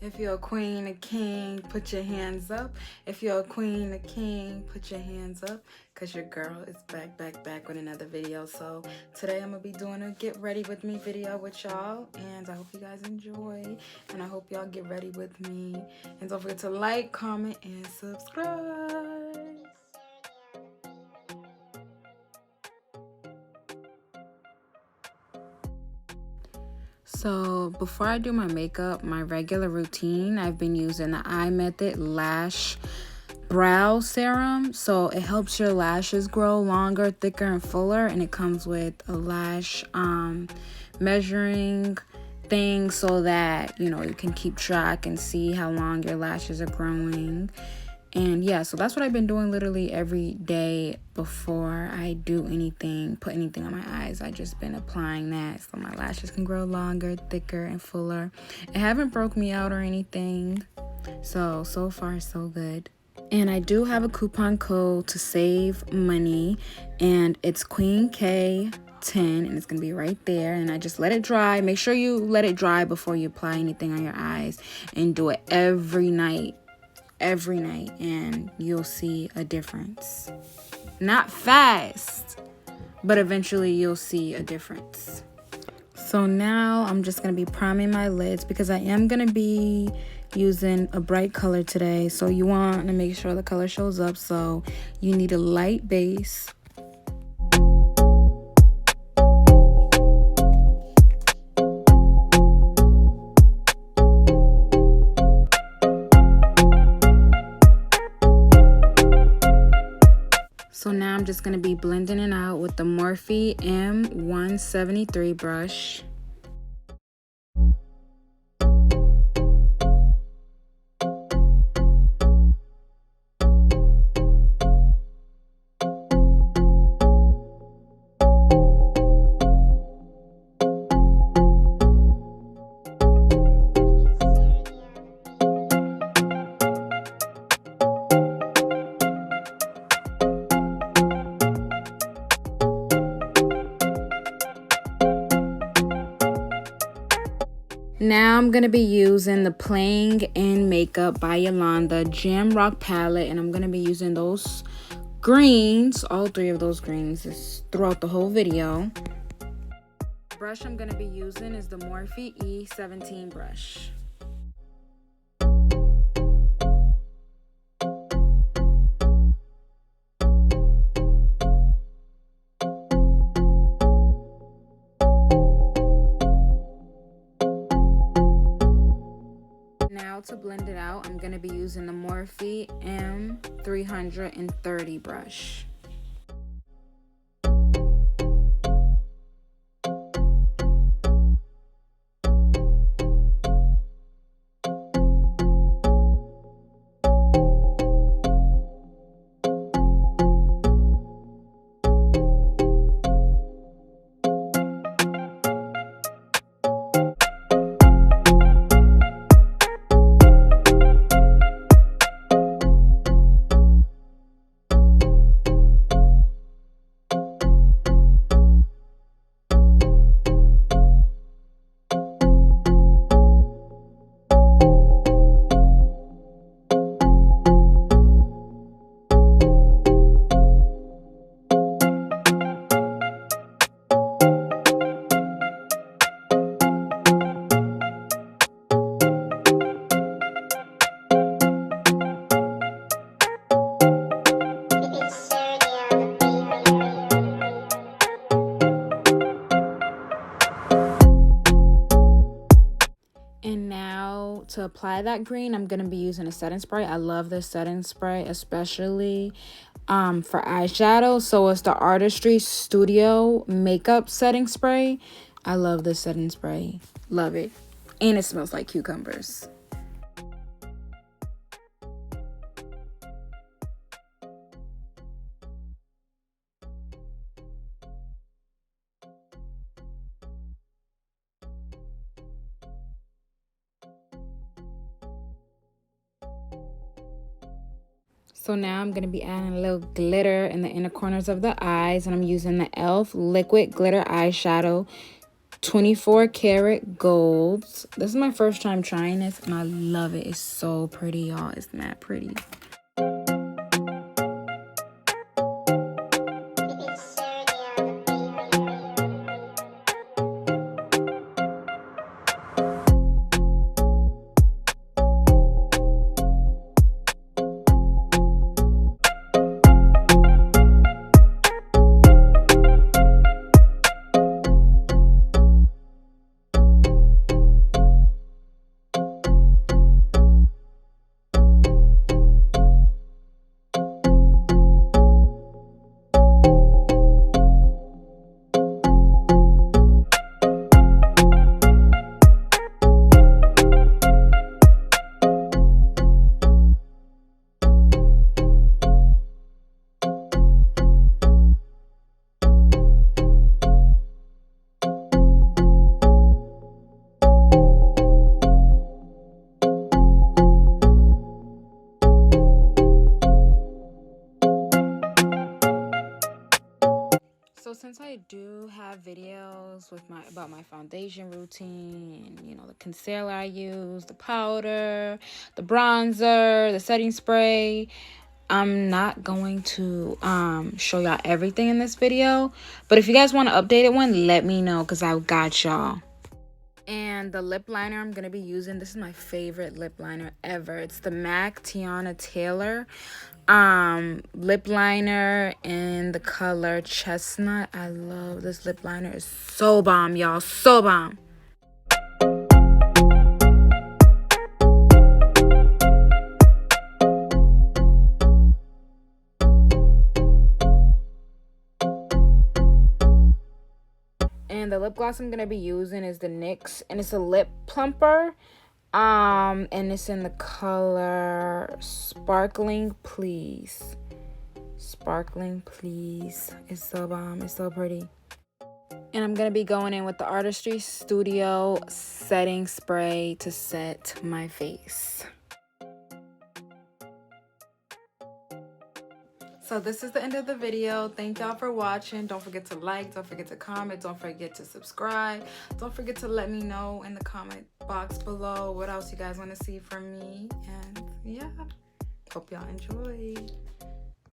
If you're a queen, a king, put your hands up. If you're a queen, a king, put your hands up. Cause your girl is back with another video. So today I'm gonna be doing a get ready with me video with y'all. And I hope you guys enjoy. And I hope y'all get ready with me. And don't forget to like, comment, and subscribe. So before I do my makeup, my regular routine, I've been using the Imethod Lash Brow Serum. So it helps your lashes grow longer, thicker, and fuller. And it comes with a lash measuring thing so that, you know, you can keep track and see how long your lashes are growing. And yeah, so that's what I've been doing literally every day before I do anything, put anything on my eyes. I just been applying that so my lashes can grow longer, thicker, and fuller. It haven't broke me out or anything. So far so good. And I do have a coupon code to save money, and it's Queen K 10, and it's gonna be right there. And I just let it dry. Make sure you let it dry before you apply anything on your eyes, and do it every night, and you'll see a difference. Not fast, but eventually you'll see a difference. So now I'm just gonna be priming my lids because I am gonna be using a bright color today. So you want to make sure the color shows up. So you need a light base. So now I'm just going to be blending it out with the Morphe M173 brush. Now I'm going to be using the Playing in Makeup by Yolanda Gem Rock palette, and I'm going to be using those greens, all three of those greens throughout the whole video. The brush I'm going to be using is the Morphe E17 brush. Now to blend it out, I'm going to be using the Morphe M330 brush. To apply that green, I'm going to be using a setting spray. I love this setting spray, especially for eyeshadow. So it's the Artistry Studio Makeup Setting Spray. I love this setting spray. Love it. And it smells like cucumbers. So now I'm going to be adding a little glitter in the inner corners of the eyes. And I'm using the e.l.f. Liquid Glitter Eyeshadow 24 karat gold. This is my first time trying this and I love it. It's so pretty, y'all. It's mad pretty. So since I do have videos with about my foundation routine, and, you know, the concealer I use, the powder, the bronzer, the setting spray, I'm not going to show y'all everything in this video. But if you guys want an updated one, let me know because I got y'all. And the lip liner I'm going to be using, this is my favorite lip liner ever. It's the MAC Tiana Taylor lip liner in the color Chestnut. I love this lip liner. It's so bomb, y'all. So bomb. And the lip gloss I'm gonna be using is the NYX, and it's a lip plumper. And it's in the color Sparkling Please. Sparkling Please. It's so bomb. It's so pretty. And I'm gonna be going in with the Artistry Studio setting spray to set my face. So this is the end of the video. Thank y'all for watching. Don't forget to like, don't forget to comment, don't forget to subscribe. Don't forget to let me know in the comment box below what else you guys want to see from me. And yeah, hope y'all enjoy.